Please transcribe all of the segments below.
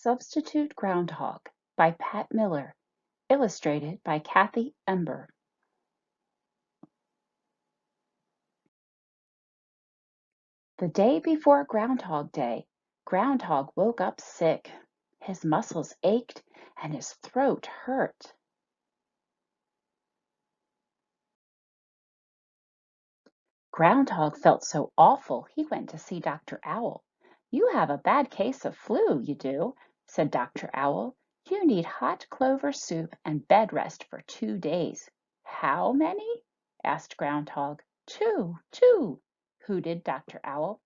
Substitute Groundhog by Pat Miller, illustrated by Kathi Ember. The day before Groundhog Day, Groundhog woke up sick. His muscles ached and his throat hurt. Groundhog felt so awful he went to see Dr. Owl. "You have a bad case of flu, you do," said Dr. Owl. "You need hot clover soup and bed rest for 2 days." "How many?" asked Groundhog. Two, hooted Dr. Owl.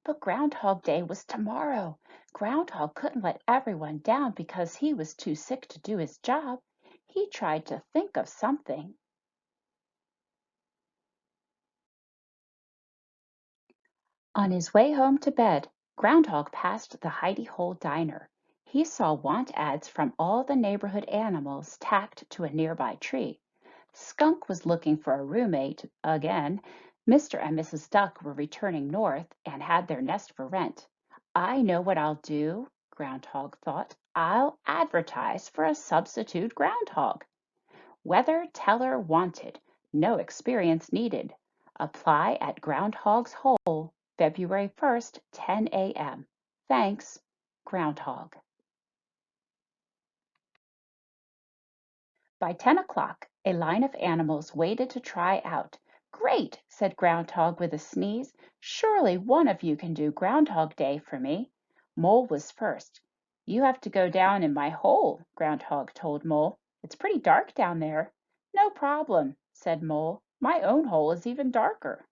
But Groundhog Day was tomorrow. Groundhog couldn't let everyone down because he was too sick to do his job. He tried to think of something. On his way home to bed, Groundhog passed the Hidey Hole Diner. He saw want ads from all the neighborhood animals tacked to a nearby tree. Skunk was looking for a roommate again. Mr. and Mrs. Duck were returning north and had their nest for rent. "I know what I'll do," Groundhog thought. "I'll advertise for a substitute groundhog. Weather teller wanted. No experience needed. Apply at Groundhog's Hole, February 1st, 10 a.m. Thanks, Groundhog." By 10 o'clock, a line of animals waited to try out. "Great," said Groundhog with a sneeze. "Surely one of you can do Groundhog Day for me." Mole was first. "You have to go down in my hole," Groundhog told Mole. "It's pretty dark down there." "No problem," said Mole. "My own hole is even darker."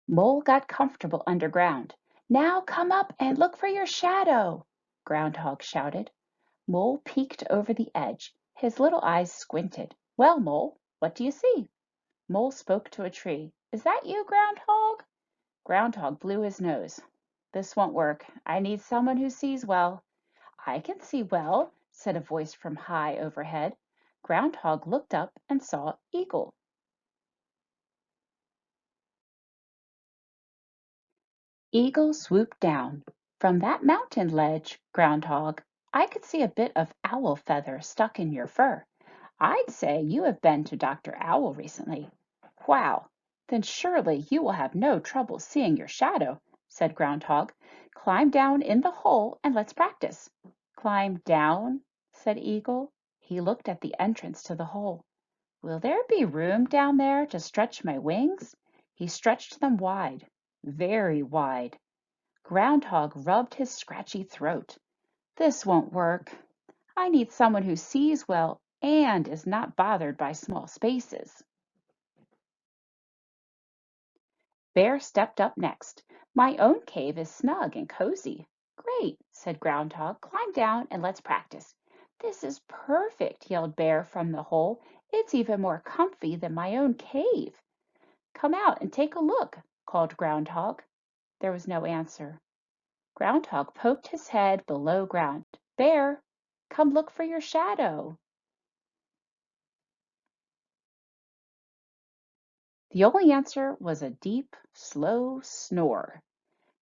Mole got comfortable underground. "Now come up and look for your shadow," Groundhog shouted. Mole peeked over the edge. His little eyes squinted. "Well, Mole, what do you see?" Mole spoke to a tree. "Is that you, Groundhog?" Groundhog blew his nose. "This won't work. I need someone who sees well." "I can see well," said a voice from high overhead. Groundhog looked up and saw Eagle. Eagle swooped down. "From that mountain ledge, Groundhog, I could see a bit of owl feather stuck in your fur. I'd say you have been to Dr. Owl recently." "Wow, then surely you will have no trouble seeing your shadow," said Groundhog. "Climb down in the hole and let's practice." "Climb down?" said Eagle. He looked at the entrance to the hole. "Will there be room down there to stretch my wings?" He stretched them wide, very wide. Groundhog rubbed his scratchy throat. "This won't work. I need someone who sees well and is not bothered by small spaces." Bear stepped up next. "My own cave is snug and cozy." "Great," said Groundhog. "Climb down and let's practice." "This is perfect," yelled Bear from the hole. "It's even more comfy than my own cave." "Come out and take a look," called Groundhog. There was no answer. Groundhog poked his head below ground. "Bear, come look for your shadow." The only answer was a deep, slow snore.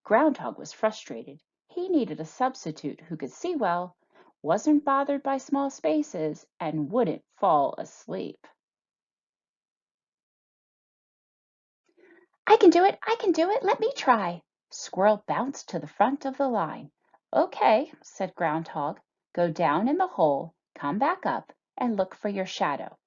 Groundhog was frustrated. He needed a substitute who could see well, wasn't bothered by small spaces, and wouldn't fall asleep. "I can do it! I can do it! Let me try!" Squirrel bounced to the front of the line. "Okay," said Groundhog. "Go down in the hole, come back up, and look for your shadow."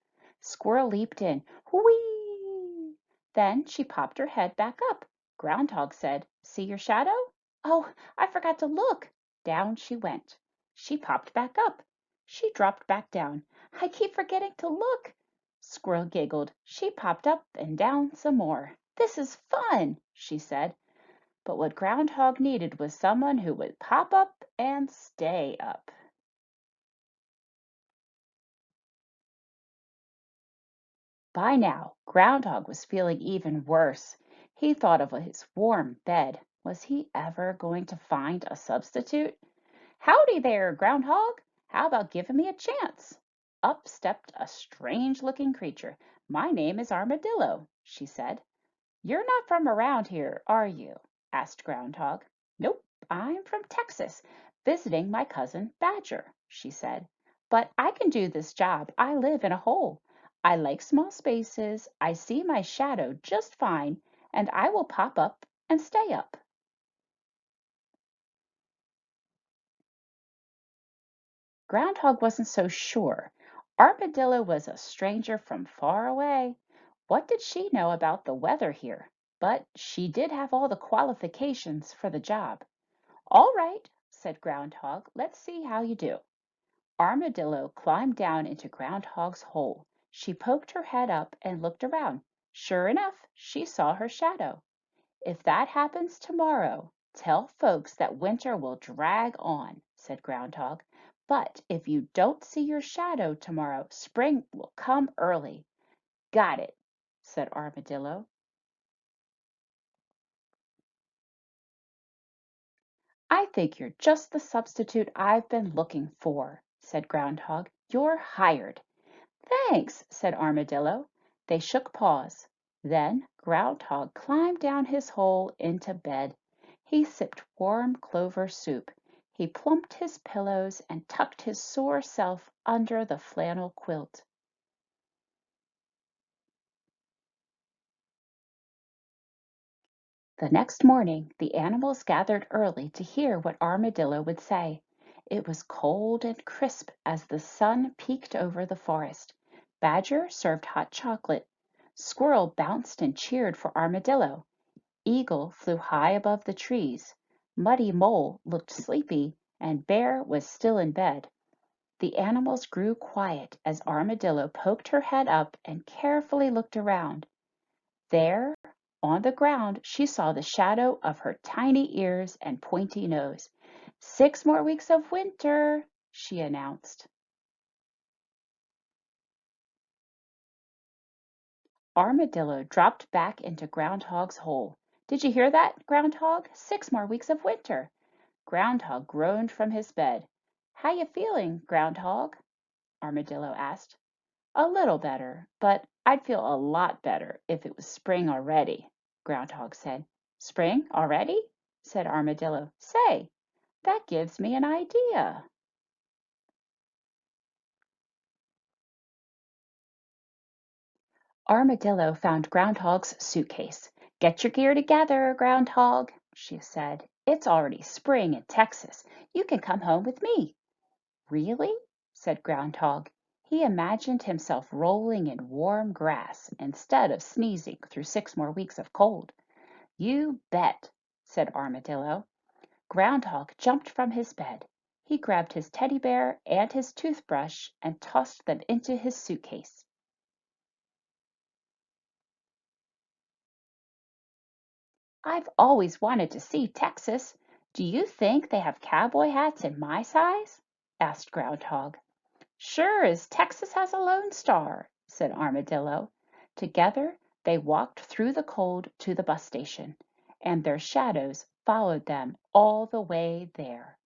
Squirrel leaped in. "Whee!" Then she popped her head back up. Groundhog said, "See your shadow?" "Oh, I forgot to look." Down she went. She popped back up. She dropped back down. "I keep forgetting to look." Squirrel giggled. She popped up and down some more. "This is fun," she said. But what Groundhog needed was someone who would pop up and stay up. By now, Groundhog was feeling even worse. He thought of his warm bed. Was he ever going to find a substitute? "Howdy there, Groundhog. How about giving me a chance?" Up stepped a strange-looking creature. "My name is Armadillo," she said. "You're not from around here, are you?" asked Groundhog. Nope, I'm from Texas, visiting my cousin Badger, she said. But I can do this job. I live in a hole. I like small spaces. I see my shadow just fine, and I will pop up and stay up. Groundhog wasn't so sure. Armadillo was a stranger from far away. What did she know about the weather here? But she did have all the qualifications for the job. All right, said Groundhog, let's see how you do. Armadillo climbed down into Groundhog's hole. She poked her head up and looked around. Sure enough, she saw her shadow. If that happens tomorrow, tell folks that winter will drag on, said Groundhog. But if you don't see your shadow tomorrow, spring will come early. Got it, said Armadillo. I think you're just the substitute I've been looking for, said Groundhog. You're hired. Thanks, said Armadillo. They shook paws. Then Groundhog climbed down his hole into bed. He sipped warm clover soup. He plumped his pillows and tucked his sore self under the flannel quilt. The next morning the animals gathered early to hear what Armadillo would say. It was cold and crisp as the sun peeked over the forest. Badger served hot chocolate. Squirrel bounced and cheered for Armadillo. Eagle flew high above the trees. Muddy Mole looked sleepy, and Bear was still in bed. The animals grew quiet as Armadillo poked her head up and carefully looked around. There, on the ground, she saw the shadow of her tiny ears and pointy nose. 6 more weeks of winter, she announced. Armadillo dropped back into Groundhog's hole. Did you hear that, Groundhog? 6 more weeks of winter. Groundhog groaned from his bed. How you feeling, Groundhog? Armadillo asked. A little better, but I'd feel a lot better if it was spring already, Groundhog said. Spring already? Said Armadillo. Say, that gives me an idea. Armadillo found Groundhog's suitcase. Get your gear together, Groundhog, she said. It's already spring in Texas. You can come home with me. Really? Said Groundhog. He imagined himself rolling in warm grass instead of sneezing through 6 more weeks of cold. You bet, said Armadillo. Groundhog jumped from his bed. He grabbed his teddy bear and his toothbrush and tossed them into his suitcase. I've always wanted to see Texas. Do you think they have cowboy hats in my size? Asked Groundhog. Sure as Texas has a Lone Star, said Armadillo. Together they walked through the cold to the bus station, and their shadows followed them all the way there.